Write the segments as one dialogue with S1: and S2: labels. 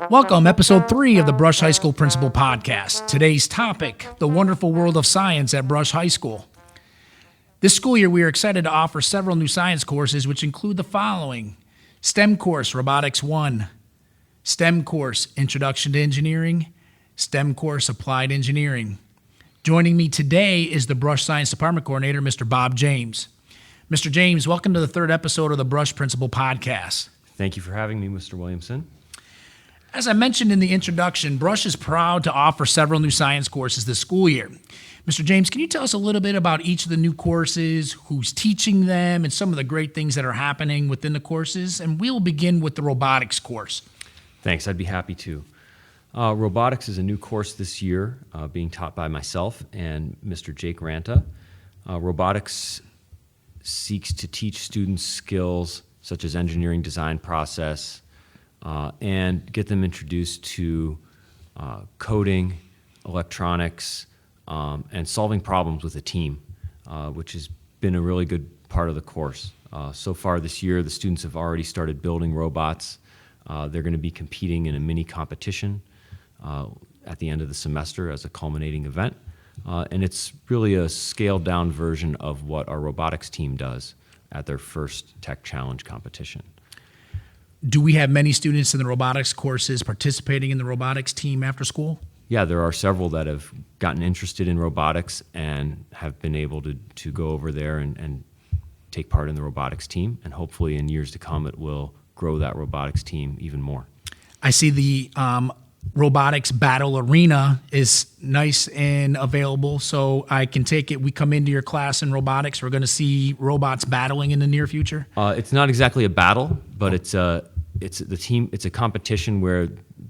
S1: Welcome, episode 3 of the Brush High School Principal Podcast. Today's topic, the wonderful world of science at Brush High School. This school year, we are excited to offer several new science courses, which include the following: STEM course, Robotics 1, STEM course, Introduction to Engineering, STEM course, Applied Engineering. Joining me today is the Brush Science Department Coordinator, Mr. Bob James. Mr. James, welcome to the third episode of the Brush Principal Podcast.
S2: Thank you for having me, Mr. Williamson.
S1: As I mentioned in the introduction, Brush is proud to offer several new science courses this school year. Mr. James, can you tell us a little bit about each of the new courses, who's teaching them, and some of the great things that are happening within the courses? And we'll begin with the robotics course.
S2: Thanks, I'd be happy to. Robotics is a new course this year being taught by myself and Mr. Jake Ranta. Robotics seeks to teach students skills such as engineering design process, and get them introduced to coding, electronics, and solving problems with a team, which has been a really good part of the course. So far this year, the students have already started building robots. They're going to be competing in a mini competition at the end of the semester as a culminating event. And it's really a scaled-down version of what our robotics team does at their first Tech Challenge competition.
S1: Do we have many students in the robotics courses participating in the robotics team after school?
S2: Yeah, there are several that have gotten interested in robotics and have been able to go over there and take part in the robotics team. And hopefully in years to come, it will grow that robotics team even more.
S1: I see the robotics battle arena is nice and available, so I can take it we come into your class in robotics, we're going to see robots battling in the near future?
S2: It's not exactly a battle, but it's a competition where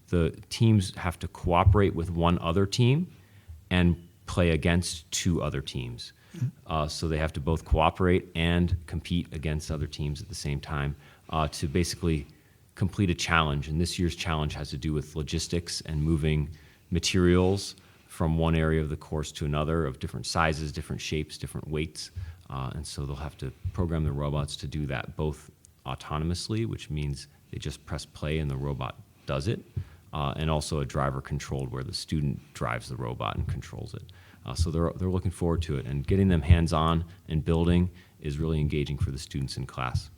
S2: the teams have to cooperate with one other team and play against two other teams. So they have to both cooperate and compete against other teams at the same time to basically complete a challenge. And this year's challenge has to do with logistics and moving materials from one area of the course to another of different sizes, different shapes, different weights. And so they'll have to program the robots to do that both autonomously, which means they just press play and the robot does it, and also a driver controlled where the student drives the robot and controls it. So they're looking forward to it, and getting them hands-on and building is really engaging for the students in class.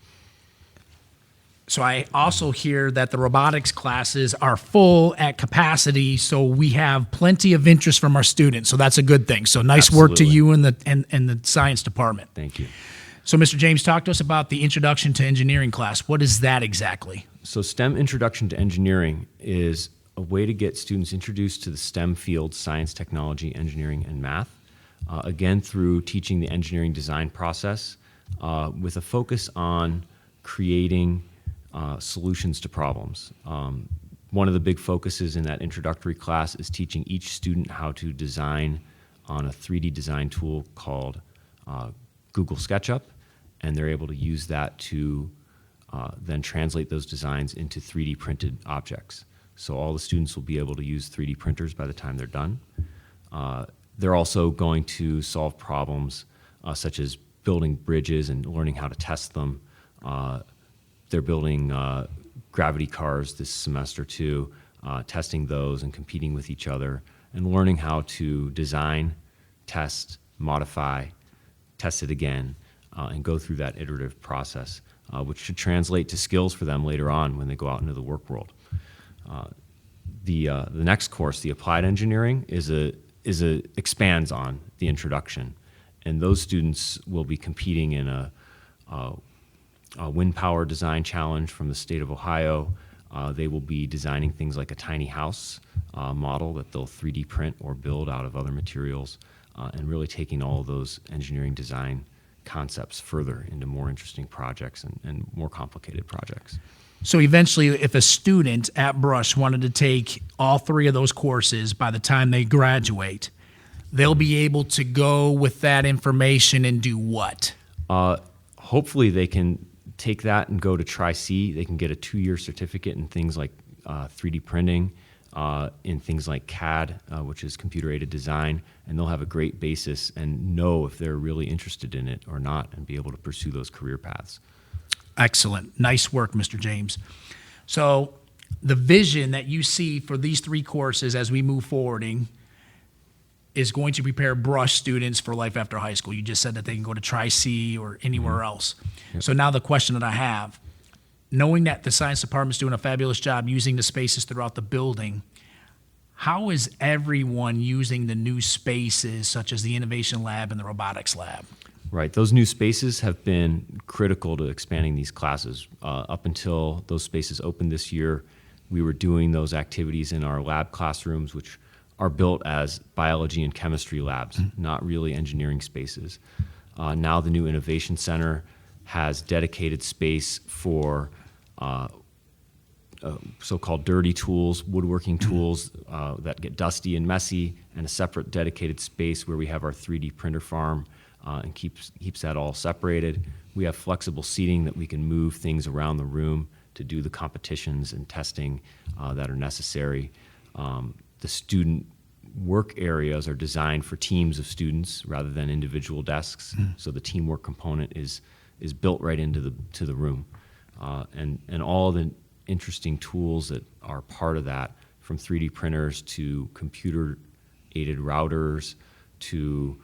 S1: So I also hear that the robotics classes are full at capacity, so we have plenty of interest from our students. So that's a good thing. So nice
S2: Absolutely.
S1: work to you and the science department.
S2: Thank you.
S1: So Mr. James, talk to us about the Introduction to Engineering class. What is that exactly?
S2: So STEM Introduction to Engineering is a way to get students introduced to the STEM fields, science, technology, engineering, and math, again through teaching the engineering design process with a focus on creating solutions to problems. One of the big focuses in that introductory class is teaching each student how to design on a 3D design tool called Google SketchUp, and they're able to use that to then translate those designs into 3D printed objects. So all the students will be able to use 3D printers by the time they're done. They're also going to solve problems such as building bridges and learning how to test them. They're building gravity cars this semester too, testing those and competing with each other and learning how to design, test, modify, test it again, and go through that iterative process, which should translate to skills for them later on when they go out into the work world. The next course, the Applied Engineering, expands on the introduction, and those students will be competing in a wind power design challenge from the state of Ohio. They will be designing things like a tiny house model that they'll 3D print or build out of other materials, and really taking all of those engineering design concepts further into more interesting projects and more complicated projects.
S1: So eventually, if a student at Brush wanted to take all three of those courses by the time they graduate, they'll be able to go with that information and do what?
S2: Hopefully they can take that and go to Tri-C. They can get a 2-year certificate in things like 3D printing, in things like CAD, which is computer-aided design, and they'll have a great basis and know if they're really interested in it or not and be able to pursue those career paths.
S1: Excellent. Nice work, Mr. James. So the vision that you see for these 3 courses as we move forwarding is going to prepare Brush students for life after high school. You just said that they can go to Tri-C or anywhere else. Yep. So now the question that I have, knowing that the science department's doing a fabulous job using the spaces throughout the building, how is everyone using the new spaces such as the Innovation Lab and the Robotics Lab?
S2: Right. Those new spaces have been critical to expanding these classes. Up until those spaces opened this year, we were doing those activities in our lab classrooms, which are built as biology and chemistry labs, not really engineering spaces. Now the new Innovation Center has dedicated space for so-called dirty tools, woodworking tools that get dusty and messy, and a separate dedicated space where we have our 3D printer farm and keeps that all separated. We have flexible seating that we can move things around the room to do the competitions and testing that are necessary. The student work areas are designed for teams of students rather than individual desks, so the teamwork component is built right into the room. And all the interesting tools that are part of that, from 3D printers to computer-aided routers to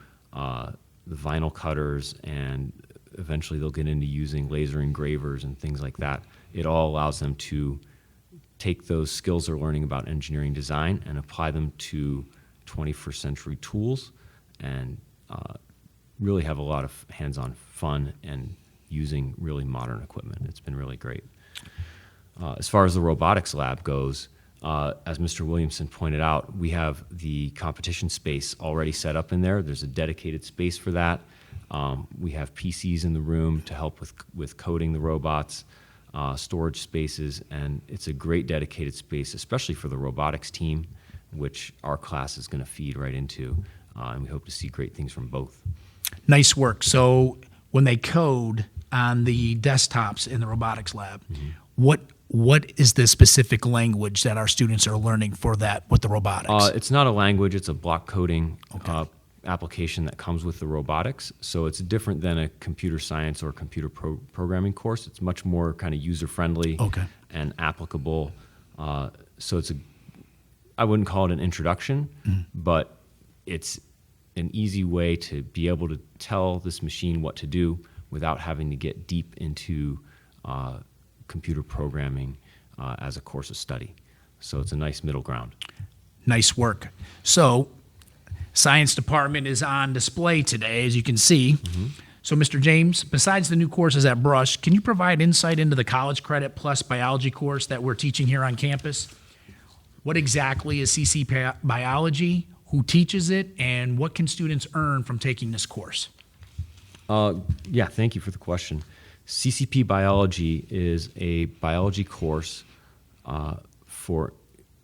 S2: the vinyl cutters, and eventually they'll get into using laser engravers and things like that. It all allows them to take those skills they're learning about engineering design and apply them to 21st century tools and really have a lot of hands-on fun and using really modern equipment. It's been really great. As far as the robotics lab goes, as Mr. Williamson pointed out, we have the competition space already set up in there. There's a dedicated space for that. We have PCs in the room to help with coding the robots, storage spaces, and it's a great dedicated space, especially for the robotics team, which our class is going to feed right into, and we hope to see great things from both.
S1: Nice work. So when they code on the desktops in the robotics lab, what is the specific language that our students are learning for that with the robotics?
S2: It's not a language, it's a block coding application that comes with the robotics. So it's different than a computer science or computer programming course. It's much more kind of user-friendly and applicable. So I wouldn't call it an introduction, but it's an easy way to be able to tell this machine what to do without having to get deep into computer programming as a course of study. So it's a nice middle ground.
S1: Nice work. So science department is on display today, as you can see. So Mr. James, besides the new courses at Brush, can you provide insight into the College Credit Plus biology course that we're teaching here on campus? What exactly is CC Biology, who teaches it, and what can students earn from taking this course?
S2: Yeah, thank you for the question. CCP Biology is a biology course for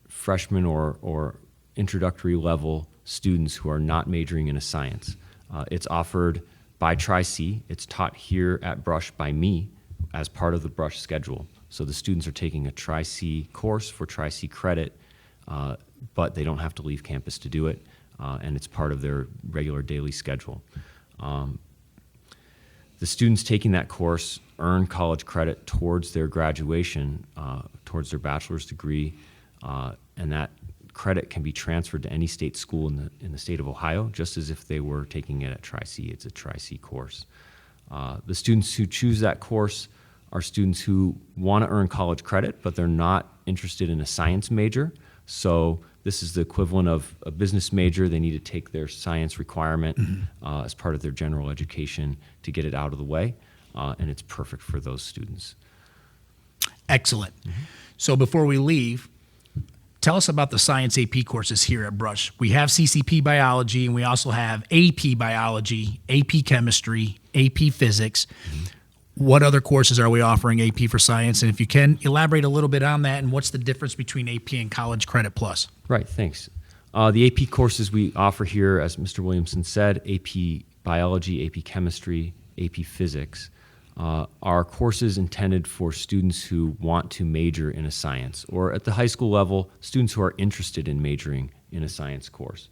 S2: freshmen or introductory level students who are not majoring in a science. It's offered by Tri-C. It's taught here at Brush by me as part of the Brush schedule. So the students are taking a Tri-C course for Tri-C credit, but they don't have to leave campus to do it, and it's part of their regular daily schedule. The students taking that course earn college credit towards their graduation, towards their bachelor's degree, and that credit can be transferred to any state school in the state of Ohio, just as if they were taking it at Tri-C. It's a Tri-C course. The students who choose that course are students who want to earn college credit, but they're not interested in a science major. So this is the equivalent of a business major. They need to take their science requirement as part of their general education to get it out of the way, and it's perfect for those students.
S1: Excellent. So before we leave, tell us about the science AP courses here at Brush. We have CCP Biology, and we also have AP Biology, AP Chemistry, AP Physics. What other courses are we offering AP for science? And if you can, elaborate a little bit on that, and what's the difference between AP and College Credit Plus? Right,
S2: thanks. The AP courses we offer here, as Mr. Williamson said, AP Biology, AP Chemistry, AP Physics, are courses intended for students who want to major in a science, or at the high school level, students who are interested in majoring in a science course.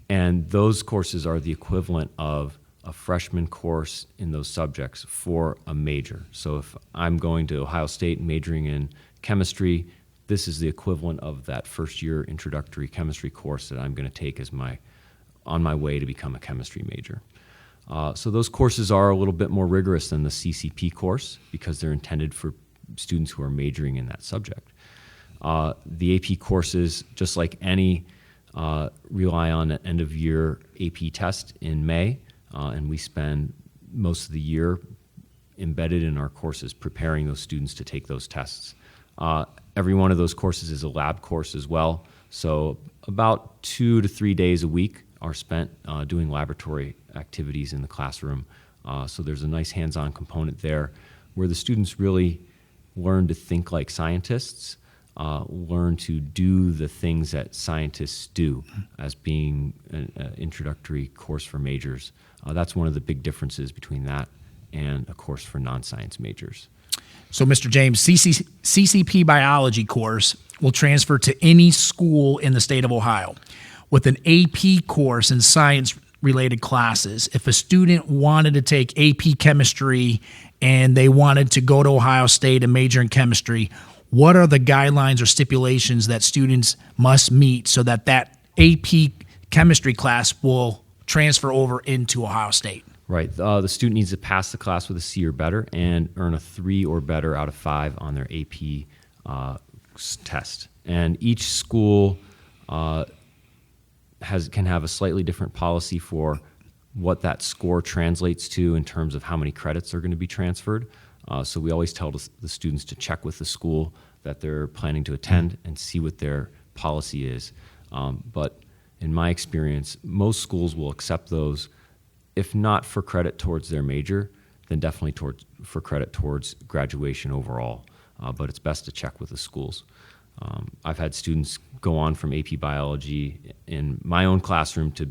S2: And those courses are the equivalent of a freshman course in those subjects for a major. So if I'm going to Ohio State majoring in chemistry, this is the equivalent of that first year introductory chemistry course that I'm going to take as on my way to become a chemistry major. So those courses are a little bit more rigorous than the CCP course because they're intended for students who are majoring in that subject. The AP courses, just like any, rely on an end-of-year AP test in May, and we spend most of the year embedded in our courses preparing those students to take those tests. Every one of those courses is a lab course as well, so about 2 to 3 days a week are spent doing laboratory activities in the classroom. So there's a nice hands-on component there where the students really learn to think like scientists, learn to do the things that scientists do as being an introductory course for majors. That's one of the big differences between that and a course for non-science majors.
S1: So, Mr. James, CCP biology course will transfer to any school in the state of Ohio. With an AP course in science-related classes, if a student wanted to take AP chemistry and they wanted to go to Ohio State and major in chemistry, what are the guidelines or stipulations that students must meet so that AP chemistry class will transfer over into Ohio State?
S2: Right. The student needs to pass the class with a C or better and earn a 3 or better out of 5 on their AP test. And each school can have a slightly different policy for what that score translates to in terms of how many credits are going to be transferred. So we always tell the students to check with the school that they're planning to attend and see what their policy is. But in my experience, most schools will accept those, if not for credit towards their major, then definitely for credit towards graduation overall. But it's best to check with the schools. I've had students go on from AP biology in my own classroom to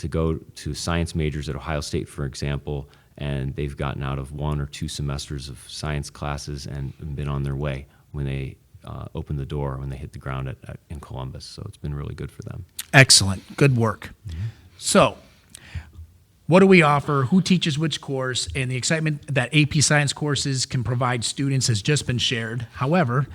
S2: go to science majors at Ohio State, for example, and they've gotten out of 1 or 2 semesters of science classes and been on their way when they open the door, when they hit the ground in Columbus. So it's been really good for them.
S1: Excellent. Good work. Mm-hmm. So, what do we offer? Who teaches which course? And the excitement that AP Science courses can provide students has just been shared. However,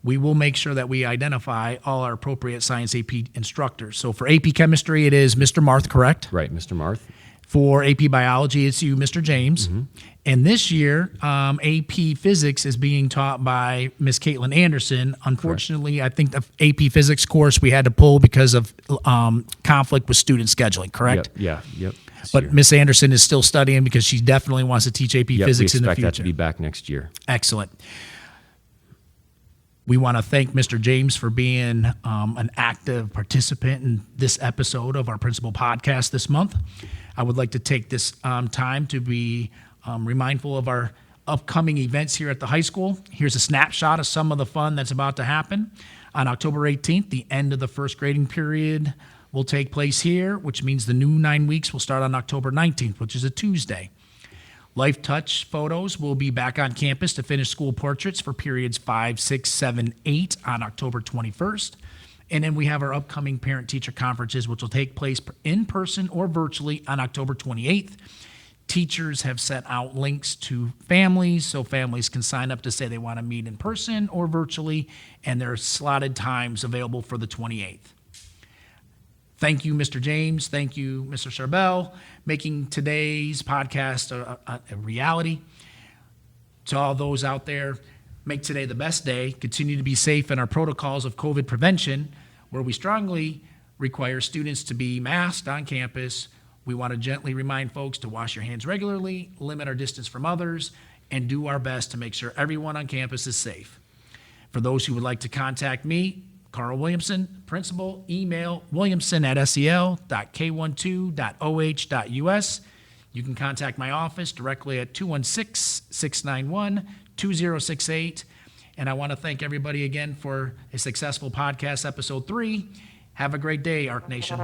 S1: we will make sure that we identify all our appropriate Science AP instructors. So for AP Chemistry, it is Mr. Marth, correct?
S2: Right, Mr. Marth.
S1: For AP Biology, it's you, Mr. James.
S2: Mm-hmm.
S1: And this year, AP Physics is being taught by Miss Caitlin Anderson. Unfortunately, correct. I think the AP Physics course we had to pull because of conflict with student scheduling, correct?
S2: Yep.
S1: But Miss Anderson is still studying because she definitely wants to teach AP Physics in the future.
S2: We expect that to be back next year.
S1: Excellent. We want to thank Mr. James for being an active participant in this episode of our Principal Podcast this month. I would like to take this time to be remindful of our upcoming events here at the high school. Here's a snapshot of some of the fun that's about to happen. On October 18th, the end of the first grading period will take place here, which means the new 9 weeks will start on October 19th, which is a Tuesday. Life Touch photos will be back on campus to finish school portraits for periods 5, 6, 7, 8 on October 21st. And then we have our upcoming parent-teacher conferences, which will take place in person or virtually on October 28th. Teachers have sent out links to families, so families can sign up to say they want to meet in person or virtually, and there are slotted times available for the 28th. Thank you, Mr. James. Thank you, Mr. Charbel, making today's podcast a reality. To all those out there, make today the best day. Continue to be safe in our protocols of COVID prevention, where we strongly require students to be masked on campus. We want to gently remind folks to wash your hands regularly, limit our distance from others, and do our best to make sure everyone on campus is safe. For those who would like to contact me, Carl Williamson, principal, email williamson@sel.k12.oh.us. You can contact my office directly at 216-691-2068. And I want to thank everybody again for a successful podcast, episode 3. Have a great day, Arc Nation.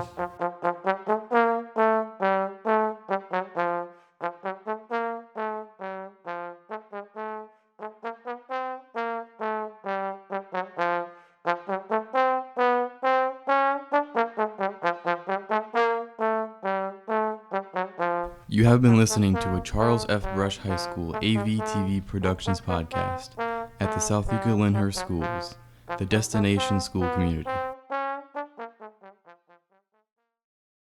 S3: You have been listening to a Charles F. Brush High School AV/TV Productions podcast at the South Utica Lyndhurst Schools, the destination school community.